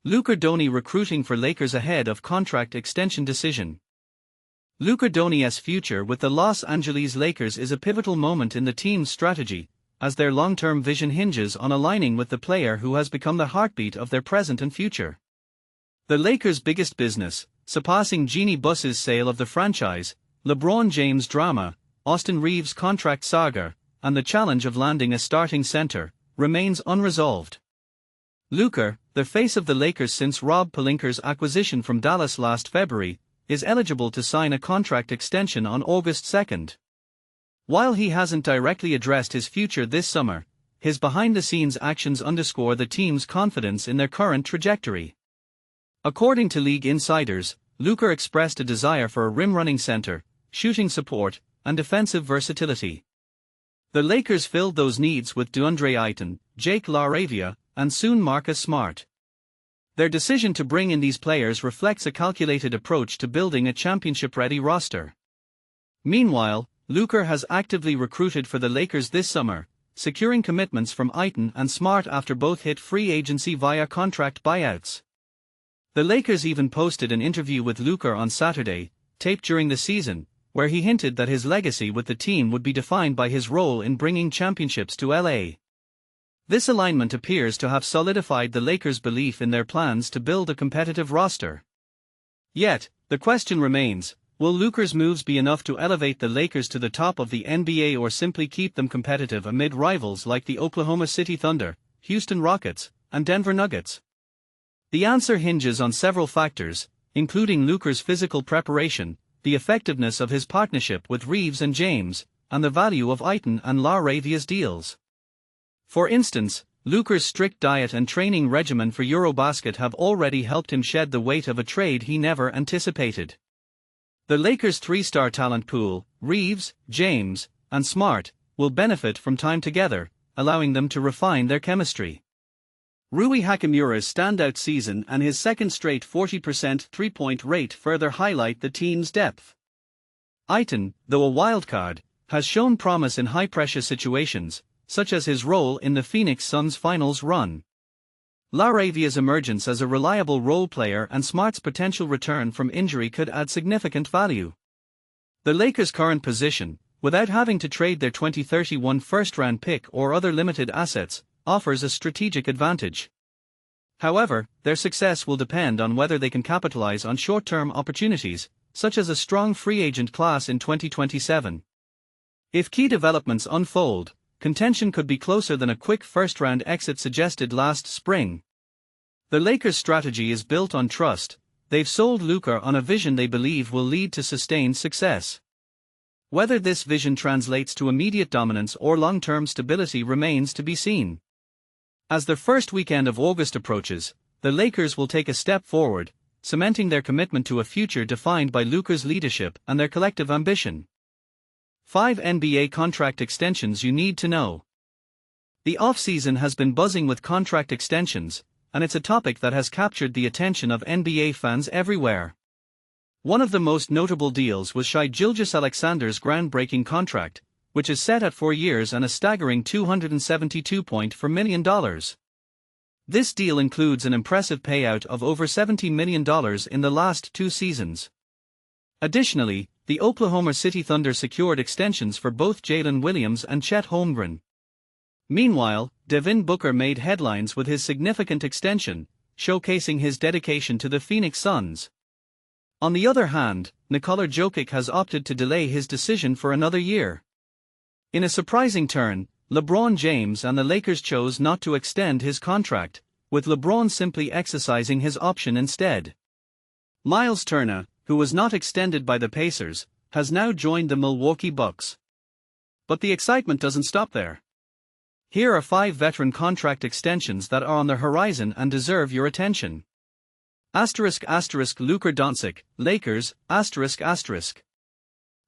Luka Dončić recruiting for Lakers ahead of contract extension decision. Luka Dončić's future with the Los Angeles Lakers is a pivotal moment in the team's strategy, as their long-term vision hinges on aligning with the player who has become the heartbeat of their present and future. The Lakers' biggest business, surpassing Jeanie Buss's sale of the franchise, LeBron James' drama, Austin Reeves' contract saga, and the challenge of landing a starting center, remains unresolved. Luka, the face of the Lakers since Rob Pelinka's acquisition from Dallas last February, is eligible to sign a contract extension on August 2. While he hasn't directly addressed his future this summer, his behind-the-scenes actions underscore the team's confidence in their current trajectory. According to league insiders, Luka expressed a desire for a rim-running center, shooting support, and defensive versatility. The Lakers filled those needs with Deandre Ayton, Jake LaRavia, and soon Marcus Smart. Their decision to bring in these players reflects a calculated approach to building a championship-ready roster. Meanwhile, Luka has actively recruited for the Lakers this summer, securing commitments from Ayton and Smart after both hit free agency via contract buyouts. The Lakers even posted an interview with Luka on Saturday, taped during the season, where he hinted that his legacy with the team would be defined by his role in bringing championships to LA. This alignment appears to have solidified the Lakers' belief in their plans to build a competitive roster. Yet, the question remains, will Luka's moves be enough to elevate the Lakers to the top of the NBA or simply keep them competitive amid rivals like the Oklahoma City Thunder, Houston Rockets, and Denver Nuggets? The answer hinges on several factors, including Luka's physical preparation, the effectiveness of his partnership with Reeves and James, and the value of Ayton and LaRavia's deals. For instance, Luka's strict diet and training regimen for Eurobasket have already helped him shed the weight of a trade he never anticipated. The Lakers' three-star talent pool, Reeves, James, and Smart, will benefit from time together, allowing them to refine their chemistry. Rui Hachimura's standout season and his second straight 40% three-point rate further highlight the team's depth. Ayton, though a wildcard, has shown promise in high-pressure situations, such as his role in the Phoenix Suns' finals run. LaRavia's emergence as a reliable role player and Smart's potential return from injury could add significant value. The Lakers' current position, without having to trade their 2031 first-round pick or other limited assets, offers a strategic advantage. However, their success will depend on whether they can capitalize on short-term opportunities, such as a strong free agent class in 2027. If key developments unfold, contention could be closer than a quick first-round exit suggested last spring. The Lakers' strategy is built on trust. They've sold Luka on a vision they believe will lead to sustained success. Whether this vision translates to immediate dominance or long-term stability remains to be seen. As the first weekend of August approaches, the Lakers will take a step forward, cementing their commitment to a future defined by Luka's leadership and their collective ambition. 5 NBA contract extensions you need to know. The offseason has been buzzing with contract extensions, and it's a topic that has captured the attention of NBA fans everywhere. One of the most notable deals was Shai Gilgeous-Alexander's groundbreaking contract, which is set at 4 years and a staggering $272.4 million. This deal includes an impressive payout of over $70 million in the last 2 seasons. Additionally, the Oklahoma City Thunder secured extensions for both Jalen Williams and Chet Holmgren. Meanwhile, Devin Booker made headlines with his significant extension, showcasing his dedication to the Phoenix Suns. On the other hand, Nikola Jokic has opted to delay his decision for another year. In a surprising turn, LeBron James and the Lakers chose not to extend his contract, with LeBron simply exercising his option instead. Miles Turner, who was not extended by the Pacers, has now joined the Milwaukee Bucks. But the excitement doesn't stop there. Here are 5 veteran contract extensions that are on the horizon and deserve your attention. Luka Dončić, Lakers,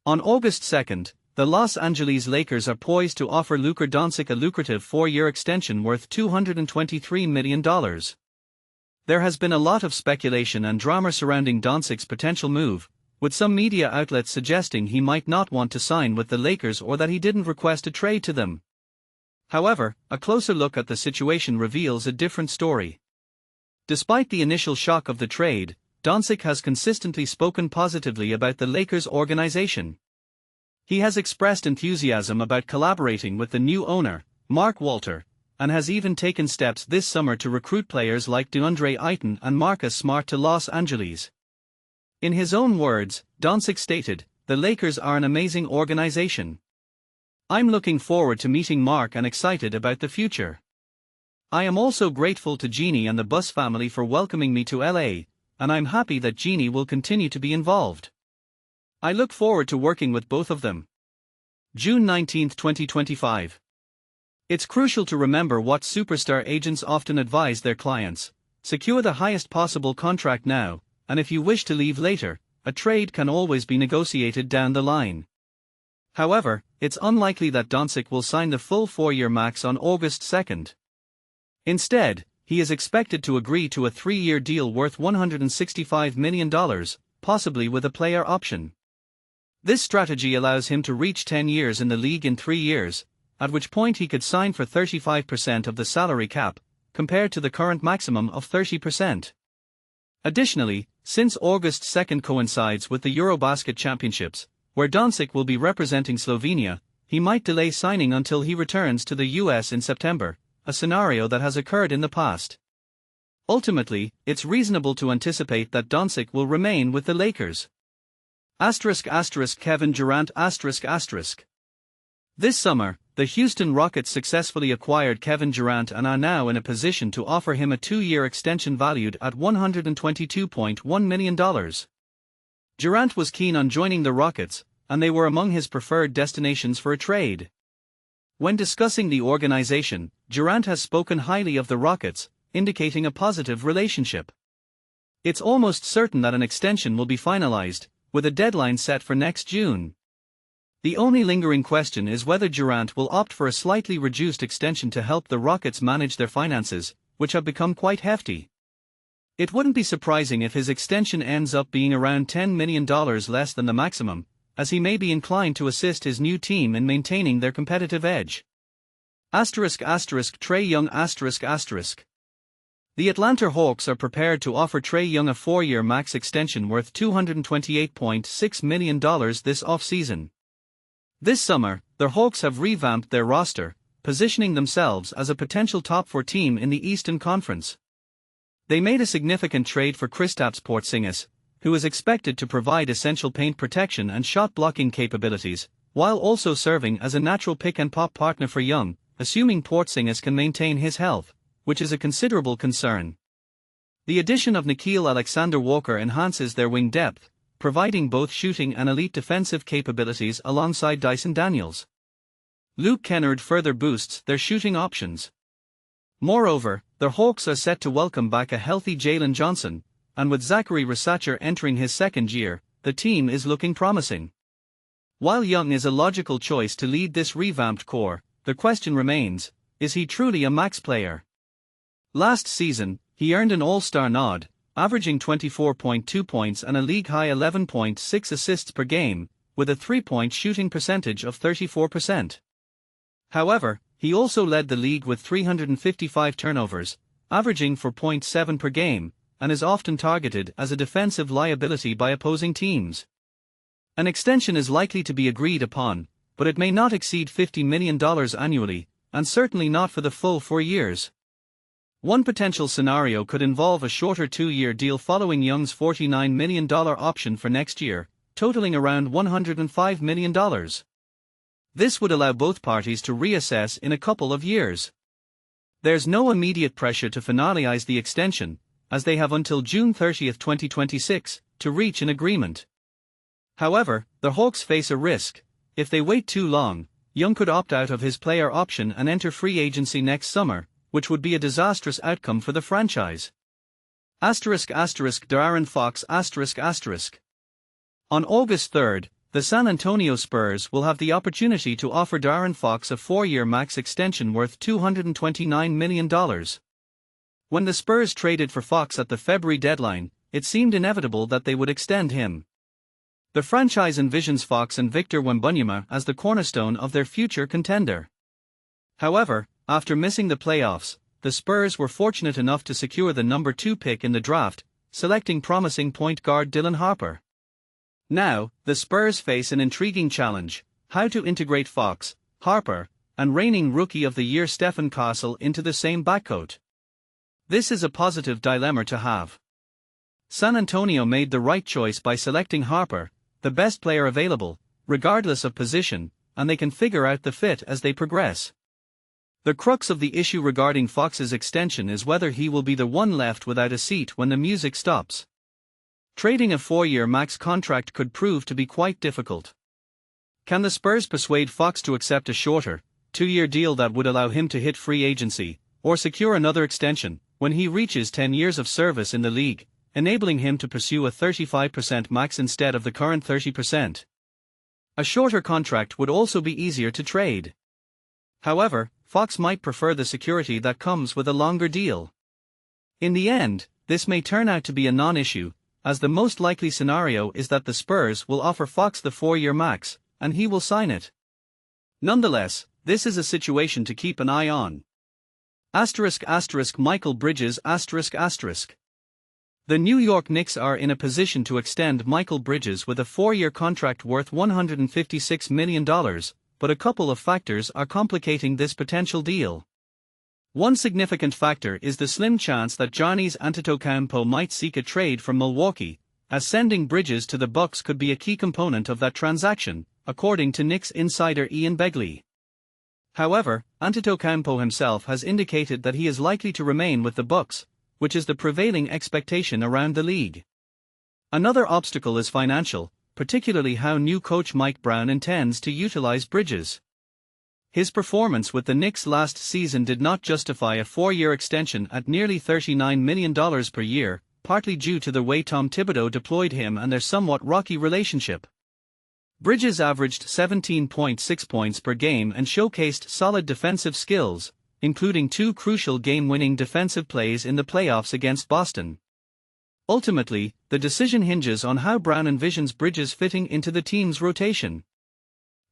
On August 2, the Los Angeles Lakers are poised to offer Luka Dončić a lucrative 4-year extension worth $223 million. There has been a lot of speculation and drama surrounding Doncic's potential move, with some media outlets suggesting he might not want to sign with the Lakers or that he didn't request a trade to them. However, a closer look at the situation reveals a different story. Despite the initial shock of the trade, Doncic has consistently spoken positively about the Lakers organization. He has expressed enthusiasm about collaborating with the new owner, Mark Walter, and has even taken steps this summer to recruit players like Deandre Ayton and Marcus Smart to Los Angeles. In his own words, Doncic stated, "The Lakers are an amazing organization. I'm looking forward to meeting Mark and excited about the future. I am also grateful to Jeanie and the Buss family for welcoming me to LA, and I'm happy that Jeanie will continue to be involved. I look forward to working with both of them." June 19, 2025. It's crucial to remember what superstar agents often advise their clients: secure the highest possible contract now, and if you wish to leave later, a trade can always be negotiated down the line. However, it's unlikely that Doncic will sign the full 4-year max on August 2nd. Instead, he is expected to agree to a 3-year deal worth $165 million, possibly with a player option. This strategy allows him to reach 10 years in the league in 3 years, at which point he could sign for 35% of the salary cap, compared to the current maximum of 30%. Additionally, since August 2nd coincides with the Eurobasket Championships, where Doncic will be representing Slovenia, he might delay signing until he returns to the US in September, a scenario that has occurred in the past. Ultimately, it's reasonable to anticipate that Doncic will remain with the Lakers. Kevin Durant ***. This summer, the Houston Rockets successfully acquired Kevin Durant and are now in a position to offer him a 2-year extension valued at $122.1 million. Durant was keen on joining the Rockets, and they were among his preferred destinations for a trade. When discussing the organization, Durant has spoken highly of the Rockets, indicating a positive relationship. It's almost certain that an extension will be finalized, with a deadline set for next June. The only lingering question is whether Durant will opt for a slightly reduced extension to help the Rockets manage their finances, which have become quite hefty. It wouldn't be surprising if his extension ends up being around $10 million less than the maximum, as he may be inclined to assist his new team in maintaining their competitive edge. Trae Young ***. The Atlanta Hawks are prepared to offer Trae Young a 4-year max extension worth $228.6 million this offseason. This summer, the Hawks have revamped their roster, positioning themselves as a potential top 4 team in the Eastern Conference. They made a significant trade for Kristaps Porzingis, who is expected to provide essential paint protection and shot-blocking capabilities, while also serving as a natural pick-and-pop partner for Young, assuming Porzingis can maintain his health, which is a considerable concern. The addition of Nickeil Alexander-Walker enhances their wing depth, providing both shooting and elite defensive capabilities alongside Dyson Daniels. Luke Kennard further boosts their shooting options. Moreover, the Hawks are set to welcome back a healthy Jalen Johnson, and with Zachary Rasacher entering his 2nd year, the team is looking promising. While Young is a logical choice to lead this revamped core, the question remains, is he truly a max player? Last season, he earned an All-Star nod, averaging 24.2 points and a league-high 11.6 assists per game, with a 3-point shooting percentage of 34%. However, he also led the league with 355 turnovers, averaging 4.7 per game, and is often targeted as a defensive liability by opposing teams. An extension is likely to be agreed upon, but it may not exceed $50 million annually, and certainly not for the full 4 years. One potential scenario could involve a shorter 2-year deal following Young's $49 million option for next year, totaling around $105 million. This would allow both parties to reassess in a couple of years. There's no immediate pressure to finalize the extension, as they have until June 30, 2026, to reach an agreement. However, the Hawks face a risk. If they wait too long, Young could opt out of his player option and enter free agency next summer, which would be a disastrous outcome for the franchise. De'Aaron Fox ***. On August 3rd, the San Antonio Spurs will have the opportunity to offer De'Aaron Fox a 4-year max extension worth $229 million. When the Spurs traded for Fox at the February deadline, it seemed inevitable that they would extend him. The franchise envisions Fox and Victor Wembanyama as the cornerstone of their future contender. However, after missing the playoffs, the Spurs were fortunate enough to secure the number 2 pick in the draft, selecting promising point guard Dylan Harper. Now, the Spurs face an intriguing challenge: how to integrate Fox, Harper, and reigning Rookie of the Year Stephen Castle into the same backcourt. This is a positive dilemma to have. San Antonio made the right choice by selecting Harper, the best player available, regardless of position, and they can figure out the fit as they progress. The crux of the issue regarding Fox's extension is whether he will be the one left without a seat when the music stops. Trading a 4-year max contract could prove to be quite difficult. Can the Spurs persuade Fox to accept a shorter, 2-year deal that would allow him to hit free agency, or secure another extension when he reaches 10 years of service in the league, enabling him to pursue a 35% max instead of the current 30%? A shorter contract would also be easier to trade. However, Fox might prefer the security that comes with a longer deal. In the end, this may turn out to be a non-issue, as the most likely scenario is that the Spurs will offer Fox the 4-year max, and he will sign it. Nonetheless, this is a situation to keep an eye on. Michael Bridges The New York Knicks are in a position to extend Michael Bridges with a 4-year contract worth $156 million, but a couple of factors are complicating this potential deal. One significant factor is the slim chance that Giannis Antetokounmpo might seek a trade from Milwaukee, as sending Bridges to the Bucks could be a key component of that transaction, according to Knicks insider Ian Begley. However, Antetokounmpo himself has indicated that he is likely to remain with the Bucks, which is the prevailing expectation around the league. Another obstacle is financial, particularly how new coach Mike Brown intends to utilize Bridges. His performance with the Knicks last season did not justify a 4-year extension at nearly $39 million per year, partly due to the way Tom Thibodeau deployed him and their somewhat rocky relationship. Bridges averaged 17.6 points per game and showcased solid defensive skills, including 2 crucial game-winning defensive plays in the playoffs against Boston. Ultimately, the decision hinges on how Brown envisions Bridges fitting into the team's rotation.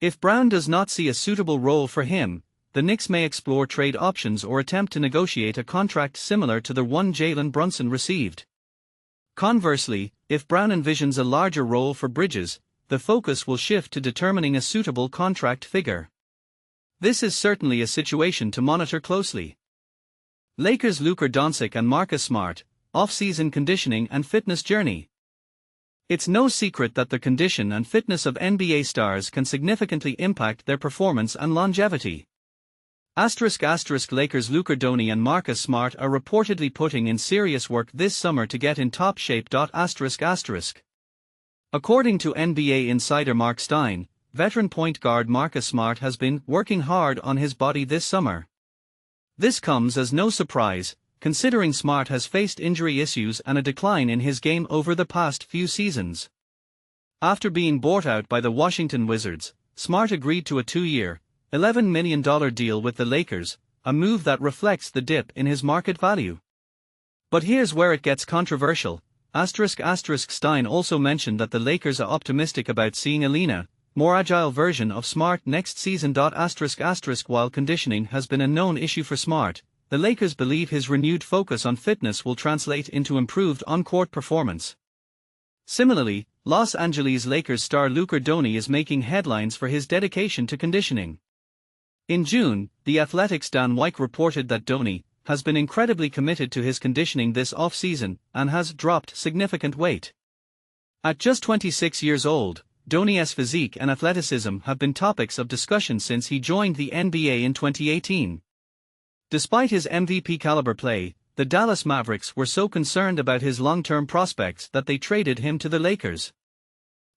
If Brown does not see a suitable role for him, the Knicks may explore trade options or attempt to negotiate a contract similar to the one Jalen Brunson received. Conversely, if Brown envisions a larger role for Bridges, the focus will shift to determining a suitable contract figure. This is certainly a situation to monitor closely. Lakers' Luka Dončić and Marcus Smart, off-season conditioning and fitness journey. It's no secret that the condition and fitness of NBA stars can significantly impact their performance and longevity. Lakers' Luka Dončić and Marcus Smart are reportedly putting in serious work this summer to get in top shape. According to NBA insider Mark Stein, veteran point guard Marcus Smart has been working hard on his body this summer. This comes as no surprise, considering Smart has faced injury issues and a decline in his game over the past few seasons. After being bought out by the Washington Wizards, Smart agreed to a 2-year, $11 million deal with the Lakers, a move that reflects the dip in his market value. But here's where it gets controversial. Stein also mentioned that the Lakers are optimistic about seeing a leaner, more agile version of Smart next season. While conditioning has been a known issue for Smart, the Lakers believe his renewed focus on fitness will translate into improved on-court performance. Similarly, Los Angeles Lakers star Luka Dončić is making headlines for his dedication to conditioning. In June, The Athletic's Dan White reported that Dončić has been incredibly committed to his conditioning this off-season and has dropped significant weight. At just 26 years old, Dončić's physique and athleticism have been topics of discussion since he joined the NBA in 2018. Despite his MVP-caliber play, the Dallas Mavericks were so concerned about his long-term prospects that they traded him to the Lakers.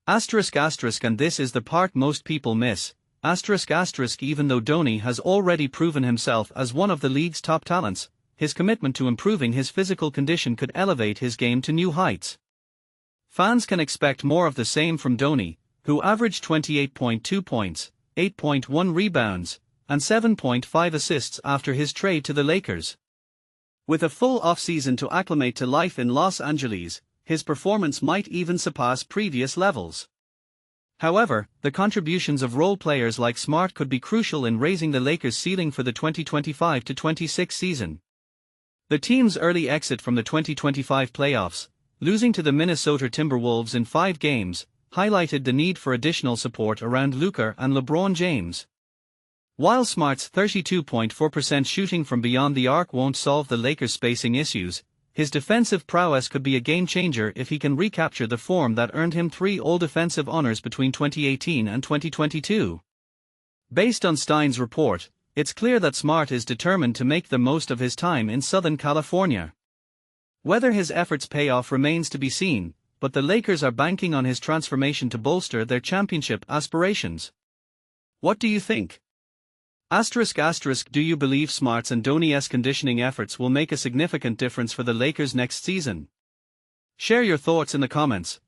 And this is the part most people miss. Even though Dončić has already proven himself as one of the league's top talents, his commitment to improving his physical condition could elevate his game to new heights. Fans can expect more of the same from Dončić, who averaged 28.2 points, 8.1 rebounds, and 7.5 assists after his trade to the Lakers. With a full offseason to acclimate to life in Los Angeles, his performance might even surpass previous levels. However, the contributions of role players like Smart could be crucial in raising the Lakers' ceiling for the 2025-26 season. The team's early exit from the 2025 playoffs, losing to the Minnesota Timberwolves in 5 games, highlighted the need for additional support around Luka and LeBron James. While Smart's 32.4% shooting from beyond the arc won't solve the Lakers' spacing issues, his defensive prowess could be a game-changer if he can recapture the form that earned him 3 All-Defensive honors between 2018 and 2022. Based on Stein's report, it's clear that Smart is determined to make the most of his time in Southern California. Whether his efforts pay off remains to be seen, but the Lakers are banking on his transformation to bolster their championship aspirations. What do you think? Do you believe Smart's and Dončić's conditioning efforts will make a significant difference for the Lakers next season? Share your thoughts in the comments.